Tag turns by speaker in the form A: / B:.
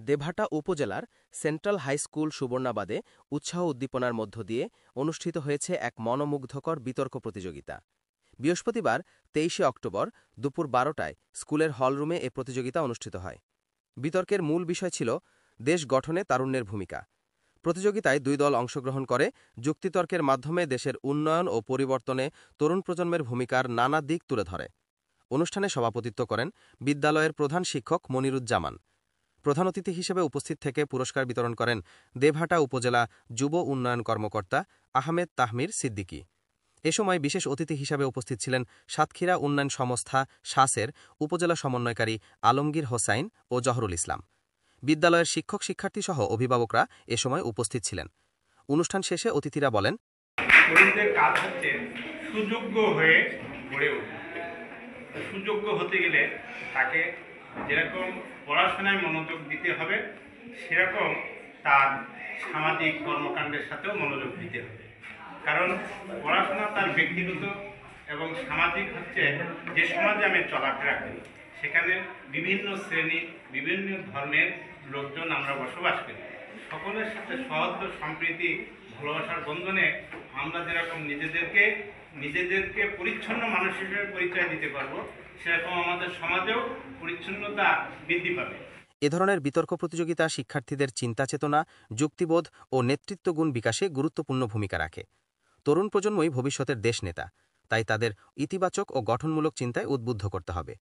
A: দেবহাটা উপজেলার central high school সুবর্ণাবাদে উৎসাহ উদ্দীপনার মধ্য দিয়ে অনুষ্ঠিত হয়েছে এক মনোমুগ্ধকর বিতর্ক প্রতিযোগিতা। বৃহস্পতিবার ২৩ অক্টোবর দুপুর ১২টায় স্কুলের হলরুমে এ প্রতিযোগিতা অনুষ্ঠিত হয়। বিতর্কের মূল বিষয় ছিল দেশ গঠনে তারুণ্যের ভূমিকা। প্রতিযোগিতায় দুই দল অংশগ্রহণ করে যুক্তিতর্কের মাধ্যমে দেশের উন্নয়ন ও পরিবর্তনে তরুণ প্রজন্মের ভূমিকার নানা দিক তুলে ধরে। অনুষ্ঠানে সভাপতিত্ব করেন বিদ্যালয়ের প্রধান শিক্ষক মনিরুজ্জামান। প্রধান অতিথি হিসেবে উপস্থিত থেকে পুরস্কার বিতরণ করেন দেবহাটা উপজেলা যুব উন্নয়ন কর্মকর্তা আহমেদ তাহমির সিদ্দিকী। এ সময় বিশেষ অতিথি হিসেবে উপস্থিত ছিলেন সাতক্ষীরা উন্নয়ন সংস্থা শাসের উপজেলা সমন্বয়কারী আলমগীর হোসাইন ও জহরুল ইসলাম। বিদ্যালয়ের শিক্ষক শিক্ষার্থীসহ অভিভাবকরা এ সময় উপস্থিত ছিলেন। অনুষ্ঠান শেষে অতিথিরা বলেন,
B: তরুণদের কাজ হচ্ছে সুযোগ্য হয়ে গড়ে ওঠা। সুযোগ্য হতে গেলে তাকে যেরকম পড়াশোনায় মনোযোগ দিতে হবে, সেরকম তার সামাজিক কর্মকাণ্ডের সাথেও মনোযোগ দিতে হবে। কারণ পড়াশোনা তার ব্যক্তিগত এবং সামাজিক হচ্ছে যে সমাজে আমি চলাফেরা করি, সেখানে বিভিন্ন শ্রেণী বিভিন্ন ধর্মের লোকজন আমরা বসবাস করি। সকলের সাথে সহজ সম্প্রীতি ভালোবাসার বন্ধনে আমরা যেরকম নিজেদেরকে পরিচ্ছন্ন মানুষ হিসেবে পরিচয় দিতে পারবো, সেরকম আমাদের সমাজেও পরিচ্ছন্নতা বৃদ্ধি পাবে।
A: এ ধরনের বিতর্ক প্রতিযোগিতা শিক্ষার্থীদের চিন্তা চেতনা, যুক্তিবোধ ও নেতৃত্বগুণ বিকাশে গুরুত্বপূর্ণ ভূমিকা রাখে। তরুণ প্রজন্মই ভবিষ্যতের দেশ নেতা, তাই তাদের ইতিবাচক ও গঠনমূলক চিন্তায় উদ্বুদ্ধ করতে হবে।